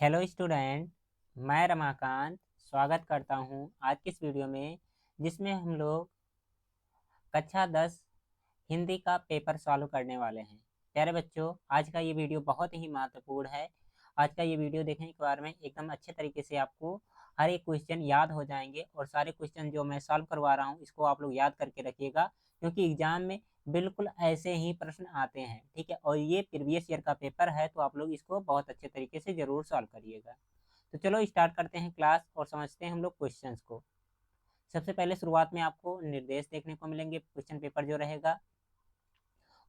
Hello student, मैं रमाकांत स्वागत करता हूं आज की इस वीडियो में, जिसमें हम लोग कक्षा 10 हिंदी का पेपर सॉल्व करने वाले हैं। प्यारे बच्चों, आज का ये वीडियो बहुत ही महत्वपूर्ण है। आज का ये वीडियो देखने के बाद में एकदम अच्छे तरीके से आपको हर एक क्वेश्चन याद हो जाएंगे और सारे क्वेश्चन जो मैं सॉल्व करवा रहा हूँ इसको आप लोग याद करके रखिएगा, क्योंकि एग्जाम में बिल्कुल ऐसे ही प्रश्न आते हैं। ठीक है, और ये प्रीवियस ईयर का पेपर है, तो आप लोग इसको बहुत अच्छे तरीके से जरूर सॉल्व करिएगा। तो चलो स्टार्ट करते हैं क्लास और समझते हैं हम लोग क्वेश्चंस को। सबसे पहले शुरुआत में आपको निर्देश देखने को मिलेंगे, क्वेश्चन पेपर जो रहेगा,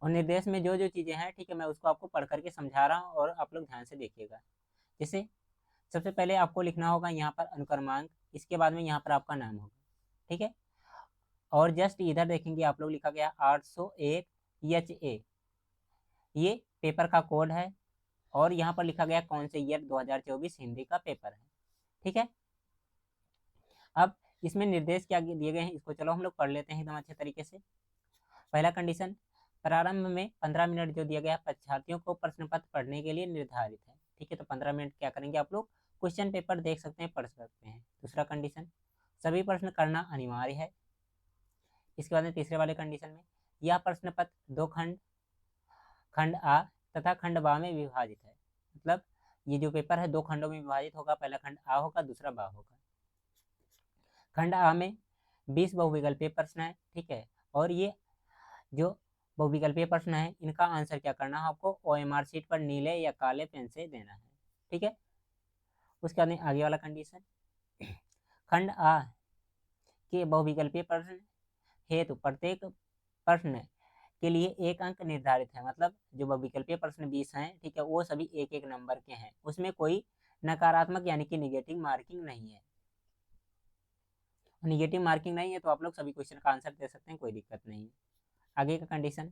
और निर्देश में जो जो चीज़ें हैं, ठीक है, मैं उसको आपको पढ़ करके समझा रहा हूँ और आप लोग ध्यान से देखिएगा। जैसे सबसे पहले आपको लिखना होगा यहाँ पर अनुक्रमांक, इसके बाद में यहाँ पर आपका नाम होगा। ठीक है, और जस्ट इधर देखेंगे आप लोग लिखा गया 801 HA, ये पेपर का कोड है, और यहाँ पर लिखा गया कौन से ईयर 2024 हिंदी का पेपर है। ठीक है, अब इसमें निर्देश क्या दिए गए हैं इसको चलो हम लोग पढ़ लेते हैं एकदम अच्छे तरीके से। पहला कंडीशन, प्रारंभ में 15 मिनट जो दिया गया है परीक्षार्थियों को प्रश्न पत्र पढ़ने के लिए निर्धारित है। ठीक है, तो 15 मिनट क्या करेंगे आप लोग, क्वेश्चन पेपर देख सकते हैं, पढ़ सकते हैं। दूसरा कंडीशन, सभी प्रश्न करना अनिवार्य है। इसके बाद में तीसरे वाले कंडीशन में, यह प्रश्न पत्र दो खंड, खंड आ तथा खंड बा में विभाजित है। मतलब ये जो पेपर है दो खंडों में विभाजित होगा, पहला खंड आ होगा, दूसरा बा होगा। खंड आ में 20 बहुविकल्पीय प्रश्न है। ठीक है, और ये जो बहुविकल्पीय प्रश्न है इनका आंसर क्या करना है आपको, OMR शीट पर नीले या काले पेन से देना है। ठीक है, उसके बाद आगे वाला कंडीशन, खंड आ के बहुविकल्पीय प्रश्न हेतु प्रत्येक प्रश्न के लिए एक अंक निर्धारित है। मतलब जो बहुविकल्पीय प्रश्न 20 हैं, ठीक है, वो सभी एक एक नंबर के हैं, उसमें कोई नकारात्मक यानी कि निगेटिव मार्किंग नहीं है। निगेटिव मार्किंग नहीं है तो आप लोग सभी क्वेश्चन का आंसर दे सकते हैं, कोई दिक्कत नहीं है। आगे का कंडीशन,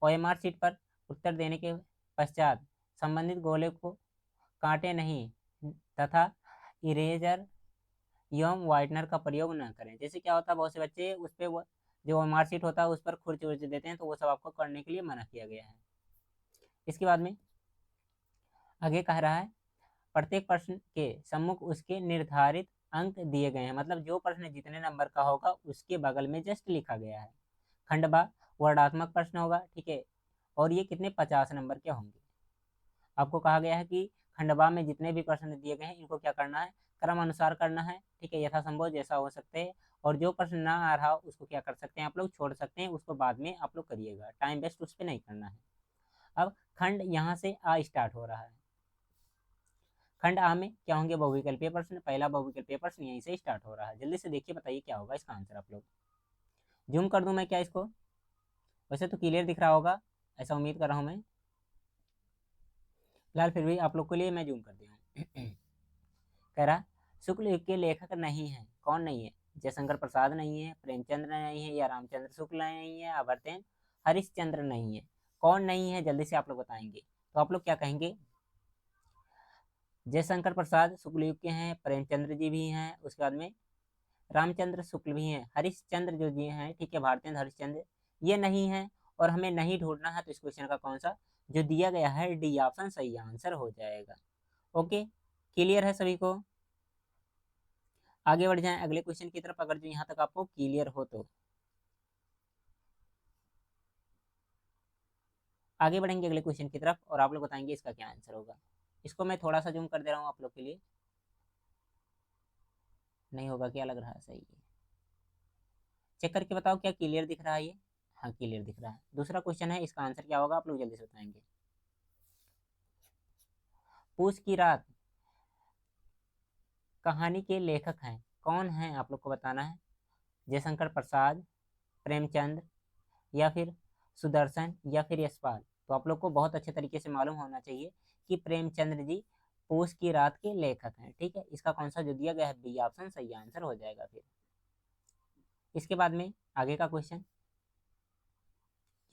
OMR शीट पर उत्तर देने के पश्चात संबंधित गोले को काटे नहीं तथा इरेजर एवं वाइटनर का प्रयोग न करें। जैसे क्या होता है, बहुत से बच्चे उस पर जो OMR शीट होता है उस पर खुर्च उर्च देते हैं, तो वो सब आपको करने के लिए मना किया गया है। इसके बाद में आगे कह रहा है, प्रत्येक प्रश्न के सम्मुख उसके निर्धारित अंक दिए गए हैं। मतलब जो प्रश्न जितने नंबर का होगा उसके बगल में जस्ट लिखा गया है। खंड बा वर्णात्मक प्रश्न होगा। ठीक है, और ये कितने 50 नंबर के होंगे। आपको कहा गया है कि खंडवा में जितने भी प्रश्न दिए गए हैं इनको क्या करना है, क्रम अनुसार करना है। ठीक है, यथासंभव जैसा हो सकते हैं, और जो प्रश्न ना आ रहा उसको क्या कर सकते हैं आप लोग, छोड़ सकते हैं, उसको बाद में आप लोग करिएगा, टाइम वेस्ट उस पर नहीं करना है। अब खंड यहाँ से आ स्टार्ट हो रहा है। खंड आ में क्या होंगे, बहुविकल्पीय प्रश्न। पहला बहुविकल्पीय प्रश्न यहीं से स्टार्ट हो रहा है। जल्दी से देखिए, बताइए क्या होगा इसका आंसर। आप लोग जूम कर दूं मैं क्या इसको, वैसे तो क्लियर दिख रहा होगा, ऐसा उम्मीद कर रहा हूँ मैं। फिलहाल फिर भी आप लोग के लिए मैं जूम कर दिया हूँ। कह रहा, शुक्ल युग के लेखक नहीं है, कौन नहीं है, जयशंकर प्रसाद नहीं है, प्रेमचंद्र नहीं है, या रामचंद्र शुक्ल नहीं है, अभरतेन हरिश्चंद्र नहीं है। कौन नहीं है, जल्दी से आप लोग बताएंगे। तो आप लोग क्या कहेंगे, जयशंकर प्रसाद शुक्ल युग के हैं, प्रेमचंद्र जी भी हैं, उसके बाद में रामचंद्र शुक्ल भी हैं, हरिश्चंद्र जो जी हैं, ठीक है, भारतेंद्र हरिश्चंद्र, ये नहीं है। और हमें नहीं ढूंढना है, तो इस क्वेश्चन का कौन सा जो दिया गया है डी ऑप्शन सही आंसर हो जाएगा। ओके, क्लियर है सभी को। आगे बढ़ जाएं अगले क्वेश्चन की तरफ, अगर जो यहाँ तक आपको क्लियर हो तो। आगे बढ़ेंगे अगले क्वेश्चन की तरफ और आप लोग बताएंगे इसका क्या आंसर होगा। इसको मैं थोड़ा सा जूम कर दे रहा हूँ आप लोग के लिए। नहीं होगा क्या, लग रहा है सही है। चेक करके बताओ क्या क्लियर दिख रहा है ये। हाँ, क्लियर दिख रहा है। दूसरा क्वेश्चन है, इसका आंसर क्या होगा आप लोग जल्दी से बताएंगे। पूस की रात कहानी के लेखक हैं, कौन है आप लोग को बताना है। जयशंकर प्रसाद, प्रेमचंद, या फिर सुदर्शन, या फिर यशपाल। तो आप लोग को बहुत अच्छे तरीके से मालूम होना चाहिए कि प्रेमचंद्र जी पूस की रात के लेखक हैं। ठीक है, इसका कौन सा जो दिया गया है बी ऑप्शन सही आंसर हो जाएगा। फिर इसके बाद में आगे का क्वेश्चन,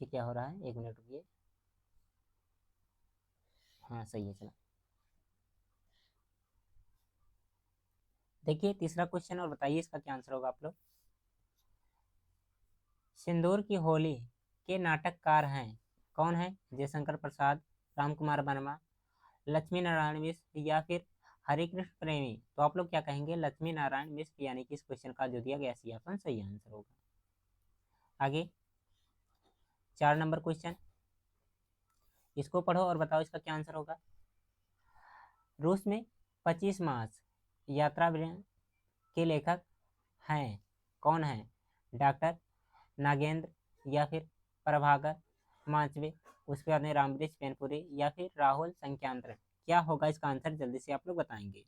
ये क्या हो रहा है, एक मिनट रुकिए। हाँ सही है, चलो देखिए तीसरा क्वेश्चन और बताइए इसका क्या आंसर होगा आप लोग। सिंदूर की होली के नाटककार हैं, कौन है, जयशंकर प्रसाद, राम कुमार वर्मा, लक्ष्मी नारायण मिश्र या फिर हरिकृष्ण प्रेमी? तो आप लोग क्या कहेंगे? लक्ष्मी नारायण मिश्र, यानी कि इस क्वेश्चन का जो दिया गया सी ऑप्शन सही आंसर होगा। आगे 4 नंबर क्वेश्चन, इसको पढ़ो और बताओ इसका क्या आंसर होगा। रूस में 25 मार्च यात्रा के लेखक हैं, कौन है? डॉक्टर नागेंद्र या फिर प्रभाकर माचवे, उसके बाद में रामवृक्ष मैनपुरी या फिर राहुल संख्यांतरण? क्या होगा इसका आंसर? जल्दी से आप लोग बताएंगे।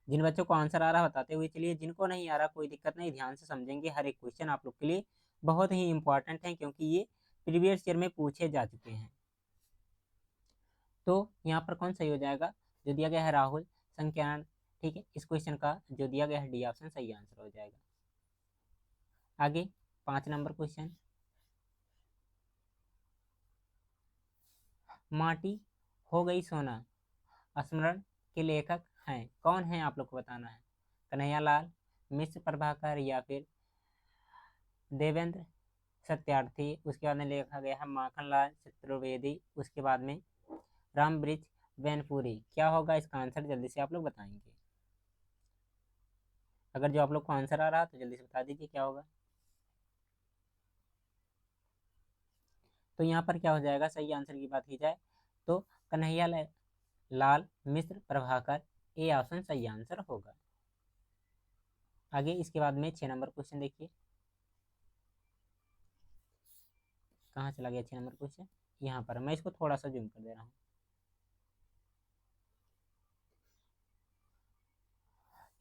जिन बच्चों को आंसर आ रहा बताते हुए चलिए, जिनको नहीं आ रहा कोई दिक्कत नहीं, ध्यान से समझेंगे। हर एक क्वेश्चन आप लोग के लिए बहुत ही इंपॉर्टेंट है, क्योंकि ये प्रीवियस ईयर में पूछे जा चुके हैं। तो यहाँ पर कौन सही हो जाएगा? जो दिया गया है राहुल संख्यान, ठीक है, इस क्वेश्चन का जो दिया गया है डी ऑप्शन सही आंसर हो जाएगा। आगे 5 नंबर क्वेश्चन, माटी हो गई सोना स्मरण के लेखक हैं, कौन है? आप लोग को बताना है। कन्हैयालाल मिश्र प्रभाकर या फिर देवेंद्र सत्यार्थी, उसके बाद में लिखा गया है माखनलाल चतुर्वेदी, उसके बाद में रामवृक्ष वैनपुरी। क्या होगा इसका आंसर? जल्दी से आप लोग बताएंगे। अगर जो आप लोग को आंसर आ रहा तो जल्दी से बता दीजिए क्या होगा। तो यहाँ पर क्या हो जाएगा? सही आंसर की बात की जाए तो कन्हैया लाल मिश्र प्रभाकर, ए ऑप्शन सही आंसर होगा। आगे इसके बाद में 6 नंबर क्वेश्चन देखिए, कहाँ चला गया 6 नंबर क्वेश्चन? यहाँ पर मैं इसको थोड़ा सा जूम कर दे रहा हूँ।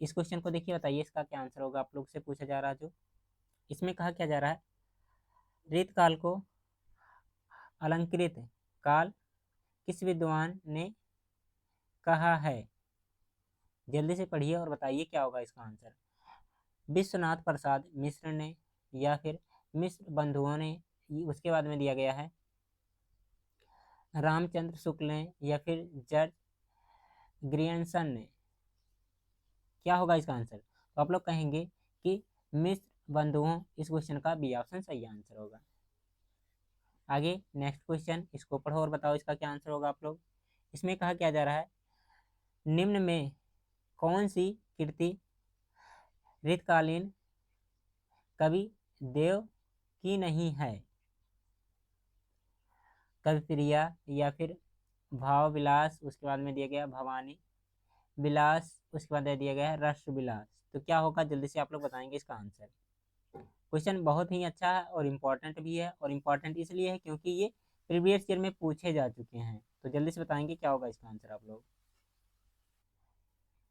इस क्वेश्चन को देखिए, बताइए इसका क्या आंसर होगा। आप लोग से पूछा जा रहा है, जो इसमें कहा क्या जा रहा है, ऋत काल को अलंकृत काल किस विद्वान ने कहा है? जल्दी से पढ़िए और बताइए क्या होगा इसका आंसर। विश्वनाथ प्रसाद मिश्र ने या फिर मिश्र बंधुओं ने, उसके बाद में दिया गया है रामचंद्र शुक्ल ने या फिर जॉर्ज ग्रियर्सन ने? क्या होगा इसका आंसर? तो आप लोग कहेंगे कि मिश्र बंधुओं, इस क्वेश्चन का बी ऑप्शन सही आंसर होगा। आगे नेक्स्ट क्वेश्चन, इसको पढ़ो और बताओ इसका क्या आंसर होगा आप लोग। इसमें कहा क्या जा रहा है, निम्न में कौन सी कृति ऋतकालीन कवि देव की नहीं है? कवि प्रिया या फिर भाव विलास, उसके बाद में दिया गया भवानी विलास, उसके बाद दिया गया है रस विलास। तो क्या होगा? जल्दी से आप लोग बताएंगे इसका आंसर। क्वेश्चन बहुत ही अच्छा है और इम्पोर्टेंट भी है, और इम्पोर्टेंट इसलिए है क्योंकि ये प्रीवियस ईयर में पूछे जा चुके हैं। तो जल्दी से बताएंगे क्या होगा इसका आंसर आप लोग।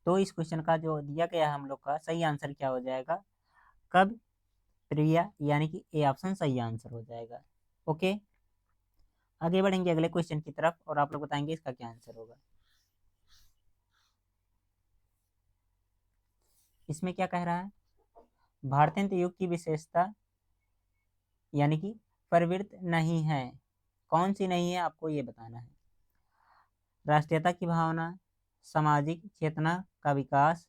तो इस क्वेश्चन का जो दिया गया है हम लोग का सही आंसर क्या हो जाएगा? कब प्रिया, यानी कि ए ऑप्शन सही आंसर हो जाएगा। ओके, आगे बढ़ेंगे अगले क्वेश्चन की तरफ और आप लोग बताएंगे इसका क्या आंसर होगा। इसमें क्या कह रहा है, भारतीय युग की विशेषता यानी कि प्रवृत्ति नहीं है, कौन सी नहीं है आपको ये बताना है। राष्ट्रीयता की भावना, सामाजिक चेतना का विकास,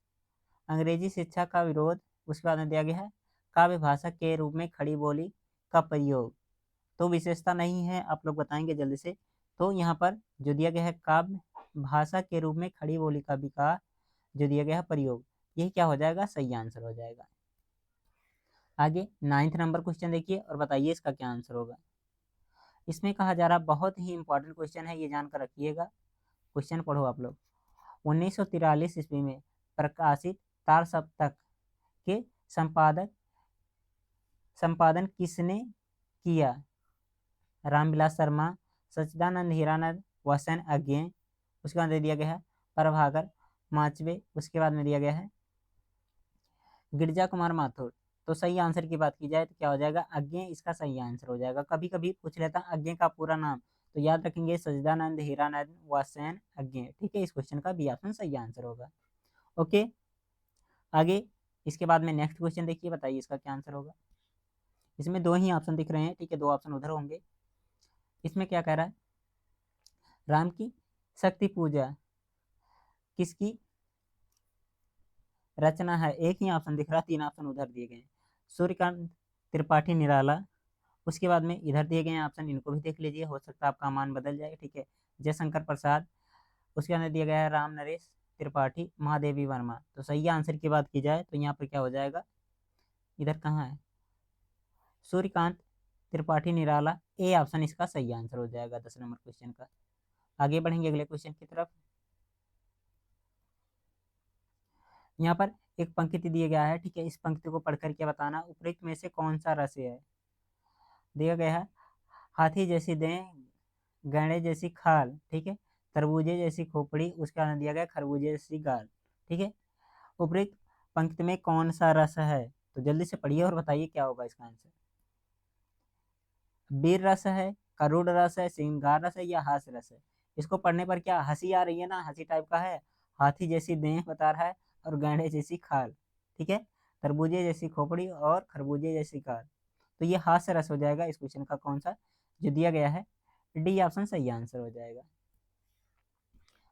अंग्रेजी शिक्षा का विरोध, उसके बाद में दिया गया है काव्य भाषा के रूप में खड़ी बोली का प्रयोग। तो विशेषता नहीं है, आप लोग बताएंगे जल्दी से। तो यहाँ पर जो दिया गया है काव्य भाषा के रूप में खड़ी बोली का विकास, जो दिया गया है प्रयोग, यही क्या हो जाएगा? सही आंसर हो जाएगा। आगे 9th नंबर क्वेश्चन देखिए और बताइए इसका क्या आंसर होगा। इसमें कहा जा रहा, बहुत ही इंपॉर्टेंट क्वेश्चन है, ये जानकर रखिएगा। क्वेश्चन पढ़ो आप लोग। 1943 ईस्वी में प्रकाशित तार सप्तक के संपादक संपादन किसने किया? रामविलास शर्मा, सच्चिदानंद हीरानंद, वसन अज्ञे, उसके बाद दिया गया है प्रभाकर माचवे, उसके बाद में दिया गया है गिरजा कुमार माथुर। तो सही आंसर की बात की जाए तो क्या हो जाएगा? अज्ञे इसका सही आंसर हो जाएगा। कभी कभी पूछ लेता अज्ञे का पूरा नाम, तो याद रखेंगे सच्चिदानंद हीरानंद वसन अज्ञे, ठीक है। इस क्वेश्चन का बी ऑप्शन सही आंसर होगा। ओके, आगे इसके बाद में नेक्स्ट क्वेश्चन देखिए, बताइए इसका क्या आंसर होगा। इसमें 2 ही ऑप्शन दिख रहे हैं, ठीक है, 2 ऑप्शन उधर होंगे। इसमें क्या कह रहा है, राम की शक्ति पूजा किसकी रचना है? एक ही ऑप्शन दिख रहा है, 3 ऑप्शन उधर दिए गए हैं। सूर्यकांत त्रिपाठी निराला, उसके बाद में इधर दिए गए हैं ऑप्शन, इनको भी देख लीजिए, हो सकता है आपका मान बदल जाए, ठीक है। जयशंकर प्रसाद, उसके अंदर दिया गया है राम नरेश त्रिपाठी महादेवी वर्मा। तो सही आंसर की बात की जाए तो यहाँ पर क्या हो जाएगा, इधर कहाँ है, सूर्यकांत त्रिपाठी निराला। ए ऑप्शन इसका सही आंसर हो जाएगा 10 नंबर क्वेश्चन का। आगे बढ़ेंगे अगले क्वेश्चन की तरफ। यहाँ पर एक पंक्ति दिया गया है, ठीक है, इस पंक्ति को पढ़ करके बताना उपरोक्त में से कौन सा रस है। दिया गया है हाथी जैसी देह, गैंडे जैसी खाल, ठीक है, तरबूजे जैसी खोपड़ी, उसके अंदर दिया गया खरबूजे जैसी गाल, ठीक है। उपरोक्त पंक्ति में कौन सा रस है, तो जल्दी से पढ़िए और बताइए क्या होगा इसका आंसर। वीर रस है, करुण रस है, श्रृंगार रस है, या हास्य रस है। इसको पढ़ने पर क्या हंसी आ रही है ना, हंसी टाइप का है। हाथी जैसी देह बता रहा है और गैंडे जैसी खाल, ठीक है, तरबूजे जैसी खोपड़ी और खरबूजे जैसी खाल। तो ये हास्य रस हो जाएगा इस क्वेश्चन का कौन सा जो दिया गया है, डी ऑप्शन सही आंसर हो जाएगा।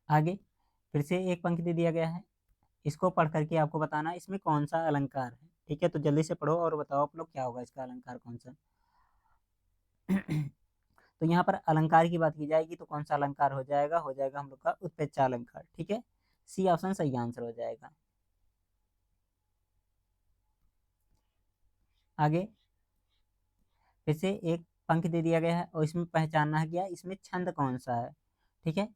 आगे फिर से एक पंक्ति दिया गया है, इसको पढ़ करके आपको बताना इसमें कौन सा अलंकार है, ठीक है। तो जल्दी से पढ़ो और बताओ आप लोग क्या होगा इसका अलंकार कौन सा। तो यहाँ पर अलंकार की बात की जाएगी तो कौन सा अलंकार हो जाएगा हम लोग का उत्प्रेक्षा अलंकार, ठीक है। सी ऑप्शन सही आंसर हो जाएगा। आगे फिर से एक पंक्ति दे दिया गया है और इसमें पहचानना है क्या इसमें छंद कौन सा है, ठीक है।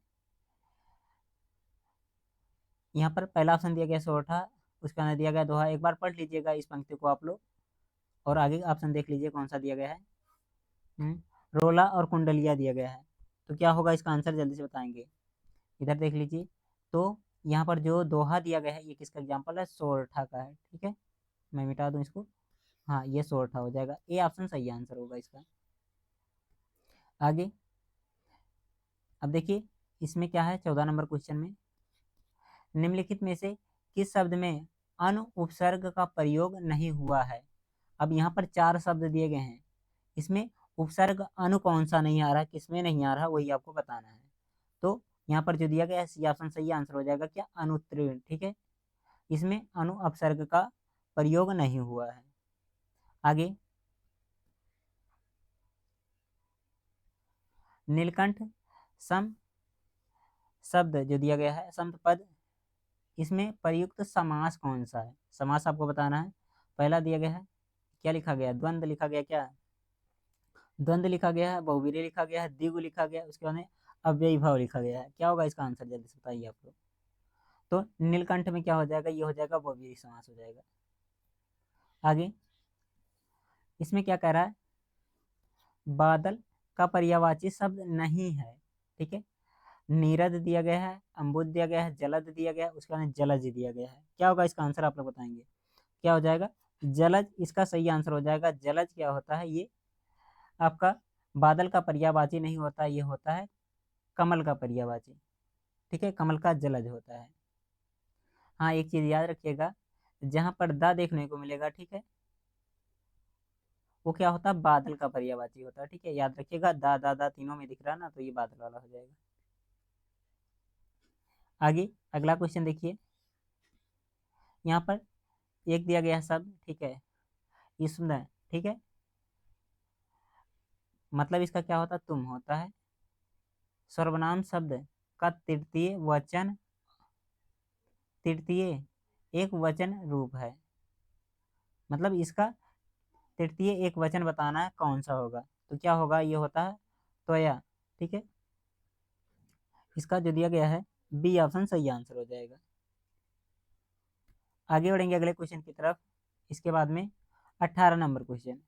यहाँ पर पहला ऑप्शन दिया गया सोरठा, उसके अंदर दिया गया दोहा। एक बार पढ़ लीजिएगा इस पंक्ति को आप लोग और आगे ऑप्शन देख लीजिए कौन सा दिया गया है। रोला और कुंडलिया दिया गया है। तो क्या होगा इसका आंसर जल्दी से बताएंगे, इधर देख लीजिए। तो यहाँ पर जो दोहा दिया गया है ये किसका एग्जाम्पल है, सोरठा का है, ठीक है। मैं मिटा दूं इसको, हाँ ये सोरठा हो जाएगा, ए ऑप्शन सही आंसर होगा इसका। आगे अब देखिए इसमें क्या है 14 नंबर क्वेश्चन में, निम्नलिखित में से किस शब्द में अनु उपसर्ग का प्रयोग नहीं हुआ है। अब यहाँ पर 4 शब्द दिए गए हैं, इसमें उपसर्ग अनु कौन सा नहीं आ रहा, किसमें नहीं आ रहा वही आपको बताना है। तो यहाँ पर जो दिया गया है सी ऑप्शन सही आंसर हो जाएगा क्या, अनुत्तीर्ण, ठीक है। इसमें अनु अपसर्ग का प्रयोग नहीं हुआ है। आगे नीलकंठ सम शब्द जो दिया गया है सम पद, इसमें प्रयुक्त समास कौन सा है, समास आपको बताना है। पहला दिया गया है क्या लिखा गया, द्वंद्व लिखा गया, क्या द्वंद्व लिखा गया है, बहुवीर्य लिखा गया है, द्विगु लिखा गया है, उसके बाद में अव्ययी भाव लिखा गया है। क्या होगा इसका आंसर जल्दी से बताइए आप लोग। तो नीलकंठ में क्या हो जाएगा, ये हो जाएगा बहुवीर्य समास हो जाएगा। आगे इसमें क्या कह रहा है, बादल का पर्यायवाची शब्द नहीं है, ठीक है। नीरद दिया गया है, अम्बुद दिया गया है, जलद दिया गया है, उसके बाद जलज दिया गया है। क्या होगा इसका आंसर आप लोग बताएंगे, क्या हो जाएगा, जलज इसका सही आंसर हो जाएगा। जलज क्या होता है, ये आपका बादल का पर्यायवाची नहीं होता, ये होता है कमल का पर्यायवाची, ठीक है, कमल का जलज होता है। हाँ एक चीज याद रखिएगा, जहां पर दा देखने को मिलेगा, ठीक है, वो क्या होता है बादल का पर्यायवाची होता है, ठीक है, याद रखिएगा। दा दा दा तीनों में दिख रहा है ना, तो ये बादल वाला हो जाएगा। आगे अगला क्वेश्चन देखिए, यहाँ पर एक दिया गया शब्द, ठीक है, इसमें, ठीक है, मतलब इसका क्या होता है, तुम होता है। सर्वनाम शब्द का तृतीय एक वचन रूप है, मतलब इसका तृतीय एक वचन बताना है कौन सा होगा। तो क्या होगा, ये होता है त्वया, ठीक है। इसका जो दिया गया है बी ऑप्शन सही आंसर हो जाएगा। आगे बढ़ेंगे अगले क्वेश्चन की तरफ। इसके बाद में 18 नंबर क्वेश्चन,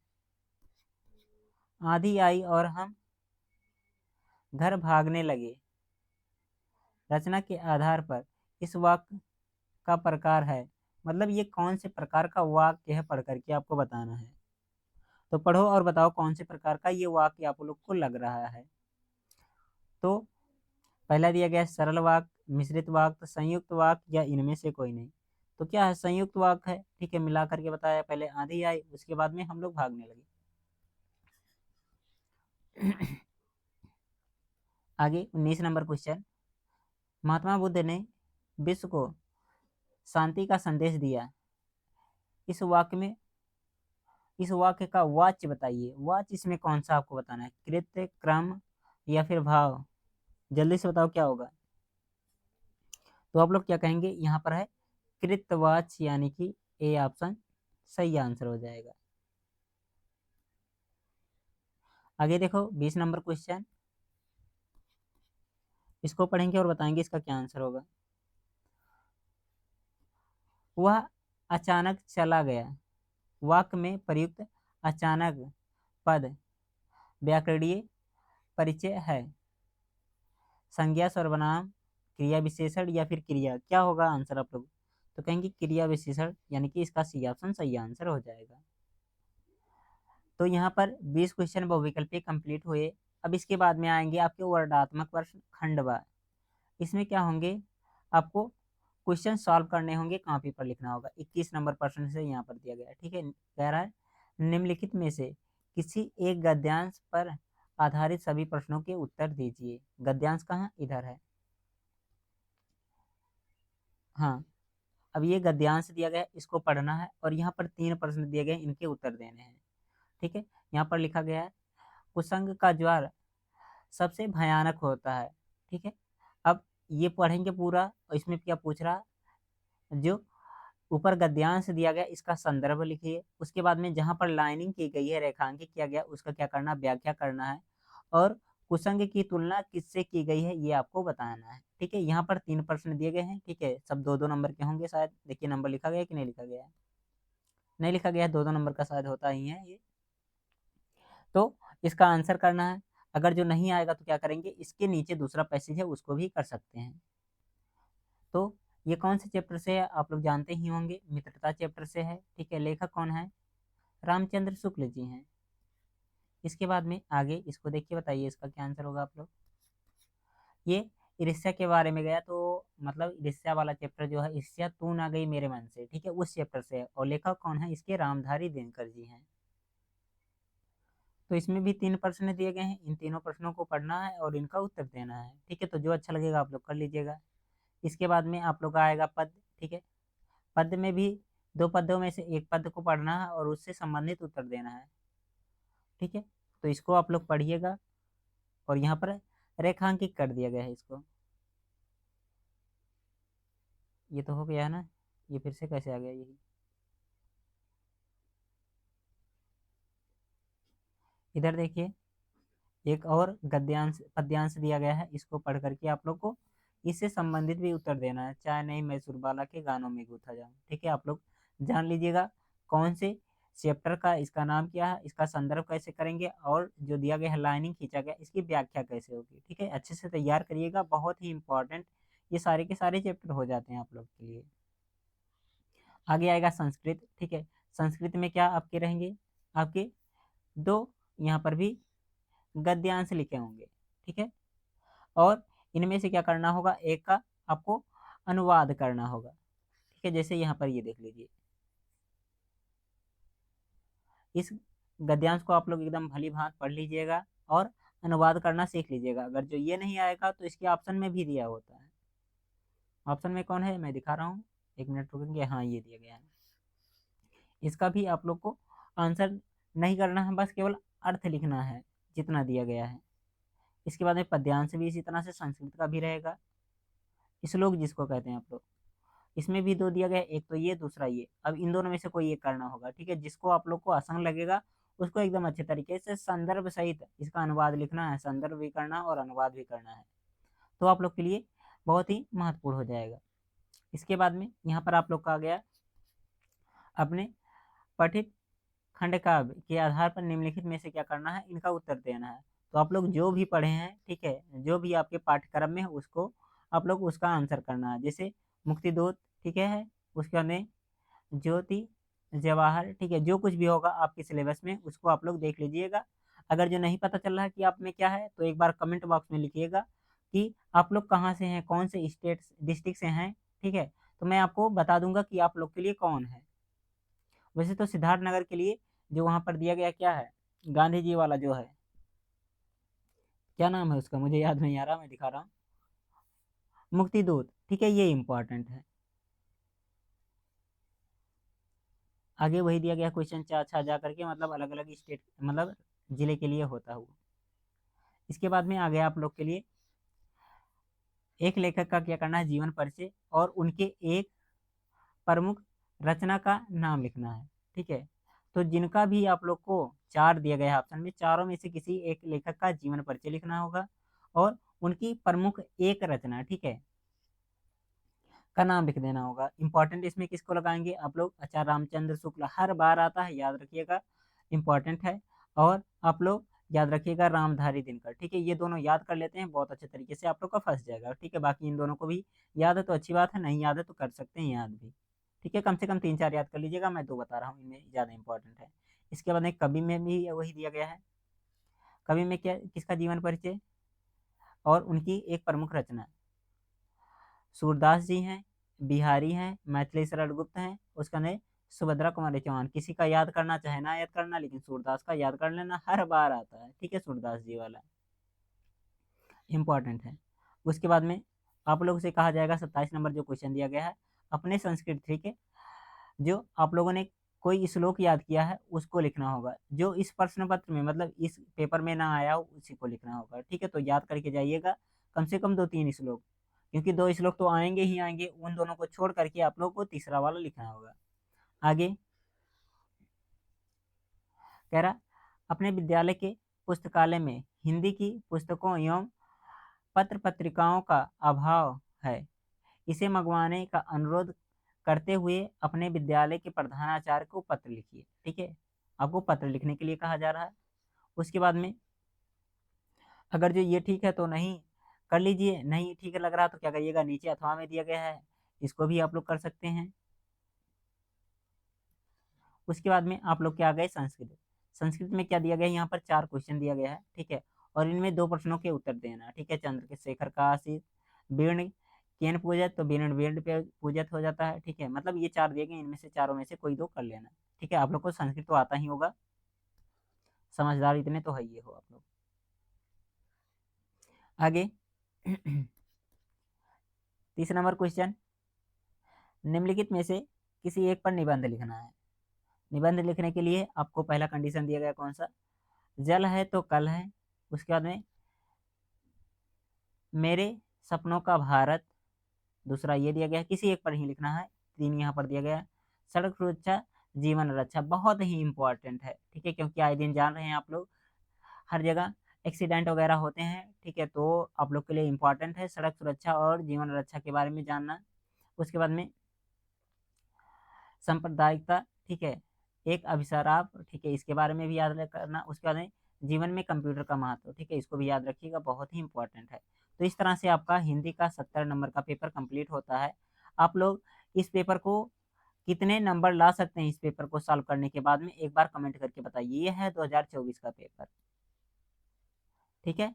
आंधी आई और हम घर भागने लगे, रचना के आधार पर इस वाक्य का प्रकार है, मतलब ये कौन से प्रकार का वाक्य है पढ़ करके आपको बताना है। तो पढ़ो और बताओ कौन से प्रकार का ये वाक्य आप लोग को लग रहा है। तो पहला दिया गया है सरल वाक्य, मिश्रित वाक्य, संयुक्त वाक्य, या इनमें से कोई नहीं। तो क्या है, संयुक्त वाक्य है, ठीक है, मिला करके बताया, पहले आंधी आई उसके बाद में हम लोग भागने लगे। आगे 19 नंबर क्वेश्चन, महात्मा बुद्ध ने विश्व को शांति का संदेश दिया, इस वाक्य में इस वाक्य का वाच्य बताइए। वाच्य इसमें कौन सा आपको बताना है, कृत्य, क्रम, या फिर भाव। जल्दी से बताओ क्या होगा। तो आप लोग क्या कहेंगे, यहाँ पर है कृतवाच्य, यानी कि ए ऑप्शन सही आंसर हो जाएगा। आगे देखो 20 नंबर क्वेश्चन, इसको पढ़ेंगे और बताएंगे इसका क्या आंसर होगा। वह अचानक चला गया, वाक्य में प्रयुक्त अचानक पद व्याकरणीय परिचय है, संज्ञा सर्वनाम, क्रिया विशेषण या फिर क्रिया, क्या होगा आंसर आप लोग। तो कहेंगे क्रिया विशेषण, यानी कि इसका सी ऑप्शन सही आंसर हो जाएगा। तो यहाँ पर 20 क्वेश्चन बहुविकल्पीय कंप्लीट हुए। अब इसके बाद में आएंगे आपके वर्णात्मक प्रश्न खंड व। इसमें क्या होंगे, आपको क्वेश्चन सॉल्व करने होंगे, कॉपी पर लिखना होगा। 21 नंबर प्रश्न से यहाँ पर दिया गया है, ठीक है। कह रहा है निम्नलिखित में से किसी एक गद्यांश पर आधारित सभी प्रश्नों के उत्तर दीजिए। गद्यांश कहाँ, इधर है। हाँ, अब ये गद्यांश दिया गया है, इसको पढ़ना है और यहाँ पर 3 प्रश्न दिए गए हैं, इनके उत्तर देने हैं, ठीक है। यहाँ पर लिखा गया है कुसंग का ज्वार सबसे भयानक होता है, ठीक है। अब ये पढ़ेंगे पूरा, और इसमें क्या पूछ रहा, जो ऊपर गद्यांश दिया गया इसका संदर्भ लिखिए, उसके बाद में जहां पर लाइनिंग की गई है, रेखांकित किया गया, उसका क्या करना, व्याख्या करना है, और कुसंग की तुलना किससे की गई है ये आपको बताना है, ठीक है। यहाँ पर 3 प्रश्न दिए गए हैं, ठीक है, सब 2-2 नंबर के होंगे शायद। देखिए नंबर लिखा गया है कि नहीं लिखा गया है, नहीं लिखा गया है, 2-2 नंबर का शायद होता ही है ये। तो इसका आंसर करना है। अगर जो नहीं आएगा तो क्या करेंगे, इसके नीचे दूसरा पैसेज है उसको भी कर सकते हैं। तो ये कौन से चैप्टर से है, आप लोग जानते ही होंगे, मित्रता चैप्टर से है, ठीक है। लेखक कौन है, रामचंद्र शुक्ल जी हैं। इसके बाद में आगे इसको देखिए, बताइए इसका क्या आंसर होगा आप लोग। ये ईर्ष्या के बारे में गया, तो मतलब ईर्ष्या वाला चैप्टर जो है, ईर्ष्या तू ना गई मेरे मन से, ठीक है, उस चैप्टर से है। और लेखक कौन है इसके, रामधारी दिनकर जी हैं। तो इसमें भी 3 प्रश्न दिए गए हैं, इन तीनों प्रश्नों को पढ़ना है और इनका उत्तर देना है, ठीक है। तो जो अच्छा लगेगा आप लोग कर लीजिएगा। इसके बाद में आप लोग का आएगा पद, ठीक है। पद में भी 2 पदों में से एक पद को पढ़ना है और उससे संबंधित उत्तर देना है, ठीक है। तो इसको आप लोग पढ़िएगा, और यहाँ पर रेखांकित कर दिया गया है इसको। ये तो हो गया है ना, ये फिर से कैसे आ गया यही। इधर देखिए, एक और गद्यांश पद्यांश दिया गया है, इसको पढ़ करके आप लोग को इससे संबंधित भी उत्तर देना है। चाहे नहीं मैं सुरबाला के गानों में गूथा जाऊं, ठीक है। आप लोग जान लीजिएगा कौन से चैप्टर का, इसका नाम क्या है, इसका संदर्भ कैसे करेंगे, और जो दिया गया है लाइनिंग खींचा गया, इसकी व्याख्या कैसे होगी, ठीक है। अच्छे से तैयार करिएगा, बहुत ही इंपॉर्टेंट ये सारे के सारे चैप्टर हो जाते हैं आप लोग के लिए। आगे आएगा संस्कृत, ठीक है। संस्कृत में क्या आपके रहेंगे, आपके 2 यहाँ पर भी गद्यांश लिखे होंगे, ठीक है। और इनमें से क्या करना होगा, एक का आपको अनुवाद करना होगा, ठीक है। जैसे यहाँ पर ये देख लीजिए, इस गद्यांश को आप लोग एकदम भली भांति पढ़ लीजिएगा और अनुवाद करना सीख लीजिएगा। अगर जो ये नहीं आएगा तो इसके ऑप्शन में भी दिया होता है। ऑप्शन में कौन है, मैं दिखा रहा हूँ, 1 मिनट रुकेंगे, हाँ ये दिया गया है। इसका भी आप लोग को आंसर नहीं करना है, बस केवल अर्थ लिखना है जितना दिया गया है। इसके बाद में पद्यांश भी इसी तरह से संस्कृत का भी रहेगा, श्लोक जिसको कहते हैं आप लोग। इसमें भी 2 दिया गया है, एक तो ये, दूसरा ये। अब इन दोनों में से कोई एक करना होगा, ठीक है। जिसको आप लोग को आसान लगेगा उसको एकदम अच्छे तरीके से संदर्भ सहित इसका अनुवाद लिखना है, संदर्भ भी करना और अनुवाद भी करना है। तो आप लोग के लिए बहुत ही महत्वपूर्ण हो जाएगा। इसके बाद में यहाँ पर आप लोग का आ गया, अपने पठित खंड काव्य के आधार पर निम्नलिखित में से क्या करना है, इनका उत्तर देना है। तो आप लोग जो भी पढ़े हैं, ठीक है, जो भी आपके पाठ्यक्रम में है उसको आप लोग उसका आंसर करना है। जैसे मुक्ति दूत, ठीक है, उसके बाद में ज्योति जवाहर, ठीक है, जो कुछ भी होगा आपके सिलेबस में उसको आप लोग देख लीजिएगा। अगर जो नहीं पता चल रहा है कि आप में क्या है, तो एक बार कमेंट बॉक्स में लिखिएगा कि आप लोग कहाँ से हैं, कौन से स्टेट डिस्ट्रिक्ट से हैं, ठीक है। तो मैं आपको बता दूंगा कि आप लोग के लिए कौन है। वैसे तो सिद्धार्थ नगर के लिए जो वहाँ पर दिया गया क्या है, गांधी जी वाला जो है, क्या नाम है उसका मुझे याद नहीं आ रहा, मैं दिखा रहा हूँ, मुक्ति दूत, ठीक है, ये इंपॉर्टेंट है। आगे वही दिया गया क्वेश्चन, चार छा जा करके, मतलब अलग अलग स्टेट, मतलब जिले के लिए होता हुआ। इसके बाद में आ गया आप लोग के लिए एक लेखक का क्या करना है, जीवन परिचय और उनके एक प्रमुख रचना का नाम लिखना है। ठीक है, तो जिनका भी आप लोग को 4 दिया गया है ऑप्शन में, चारों में से किसी एक लेखक का जीवन परिचय लिखना होगा और उनकी प्रमुख एक रचना, ठीक है, का नाम लिख देना होगा। इंपॉर्टेंट इसमें किसको लगाएंगे आप लोग, आचार्य रामचंद्र शुक्ल, हर बार आता है, याद रखिएगा, इंपॉर्टेंट है। और आप लोग याद रखिएगा रामधारी दिनकर। ठीक है, ये दोनों याद कर लेते हैं, बहुत अच्छे तरीके से आप लोग का फंस जाएगा। ठीक है, बाकी इन दोनों को भी याद है तो अच्छी बात है, नहीं याद है तो कर सकते हैं याद भी। ठीक है, कम से कम 3-4 याद कर लीजिएगा, मैं 2 बता रहा हूँ, इनमें ज़्यादा इंपॉर्टेंट है। इसके बाद एक कवि में भी वही दिया गया है। कवि में क्या, किसका जीवन परिचय और उनकी एक प्रमुख रचना। सूरदास जी हैं, बिहारी हैं, मैथिली शरण गुप्त हैं, उसका नहीं सुभद्रा कुमारी चौहान। किसी का याद करना चाहे ना याद करना, लेकिन सूरदास का याद कर लेना, हर बार आता है। ठीक है, सूरदास जी वाला इंपॉर्टेंट है। उसके बाद में आप लोगों से कहा जाएगा 27 नंबर जो क्वेश्चन दिया गया है, अपने संस्कृत, ठीक है, जो आप लोगों ने कोई श्लोक याद किया है उसको लिखना होगा, जो इस प्रश्न पत्र में मतलब इस पेपर में ना आया हो उसी को लिखना होगा। ठीक है, तो याद करके जाइएगा कम से कम 2-3 श्लोक, क्योंकि 2 श्लोक तो आएंगे ही आएंगे, उन दोनों को छोड़ करके आप लोग को तीसरा वाला लिखना होगा। आगे कह रहा, अपने विद्यालय के पुस्तकालय में हिंदी की पुस्तकों एवं पत्र पत्रिकाओं का अभाव है, इसे मंगवाने का अनुरोध करते हुए अपने विद्यालय के प्रधानाचार्य को पत्र लिखिए। ठीक है, आपको पत्र लिखने के लिए कहा जा रहा है। उसके बाद में अगर जो ये ठीक है तो नहीं कर लीजिए, नहीं ठीक लग रहा तो क्या करिएगा, नीचे अथवा में दिया गया है, इसको भी आप लोग कर सकते हैं। उसके बाद में आप लोग क्या आ गए, संस्कृत। संस्कृत में क्या दिया गया है, यहाँ पर 4 क्वेश्चन दिया गया है। ठीक है, और इनमें 2 प्रश्नों के उत्तर देना। ठीक है, चंद्र के शेखर का आशीष बीर्ण केन पूजत, तो बीर्ण बीर्ण पे पूजत हो जाता है। ठीक है, मतलब ये 4 दिए गए, इनमें से चारों में से कोई 2 कर लेना। ठीक है, आप लोग को संस्कृत तो आता ही होगा, समझदार इतने तो है ये हो आप लोग। आगे 30 नंबर क्वेश्चन, निम्नलिखित में से किसी एक पर निबंध लिखना है। निबंध लिखने के लिए आपको पहला कंडीशन दिया गया कौन सा, जल है तो कल है। उसके बाद में मेरे सपनों का भारत, दूसरा ये दिया गया है, किसी एक पर ही लिखना है। 3 यहाँ पर दिया गया है, सड़क सुरक्षा जीवन रक्षा, बहुत ही इंपॉर्टेंट है। ठीक है, क्योंकि आए दिन जान रहे हैं आप लोग हर जगह एक्सीडेंट वगैरह होते हैं। ठीक है, तो आप लोग के लिए इंपॉर्टेंट है सड़क सुरक्षा और जीवन रक्षा के बारे में जानना। उसके बाद में सांप्रदायिकता, ठीक है, एक अभिसराप, ठीक है, इसके बारे में भी याद करना। उसके बाद में जीवन में कंप्यूटर का महत्व, ठीक है, इसको भी याद रखिएगा, बहुत ही इंपॉर्टेंट है। तो इस तरह से आपका हिंदी का 70 नंबर का पेपर कंप्लीट होता है। आप लोग इस पेपर को कितने नंबर ला सकते हैं, इस पेपर को सॉल्व करने के बाद में एक बार कमेंट करके बताइए। ये है 2024 का पेपर। ठीक है,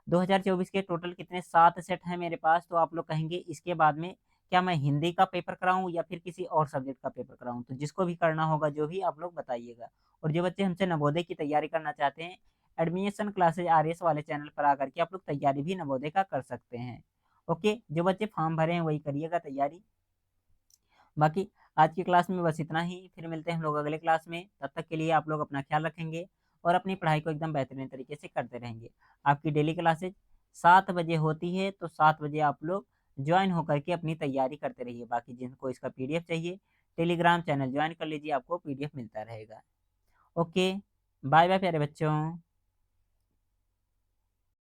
2024 के टोटल कितने 7 सेट हैं मेरे पास। तो आप लोग कहेंगे इसके बाद में क्या मैं हिंदी का पेपर कराऊं या फिर किसी और सब्जेक्ट का पेपर कराऊं, तो जिसको भी करना होगा जो भी आप लोग बताइएगा। और जो बच्चे हमसे नवोदय की तैयारी करना चाहते हैं, एडमिशन क्लासेज आरएस वाले चैनल पर आकर के आप लोग तैयारी भी नवोदय का कर सकते हैं। ओके, जो बच्चे फॉर्म भरे हैं वही करिएगा तैयारी। बाकी आज की क्लास में बस इतना ही, फिर मिलते हैं हम लोग अगले क्लास में। तब तक के लिए आप लोग अपना ख्याल रखेंगे और अपनी पढ़ाई को एकदम बेहतरीन तरीके से करते रहेंगे। आपकी डेली क्लासेज 7 बजे होती है, तो 7 बजे आप लोग ज्वाइन होकर के अपनी तैयारी करते रहिए। बाकी जिनको इसका पीडीएफ चाहिए, टेलीग्राम चैनल ज्वाइन कर लीजिए, आपको पीडीएफ मिलता रहेगा। ओके, बाय बाय प्यारे बच्चों।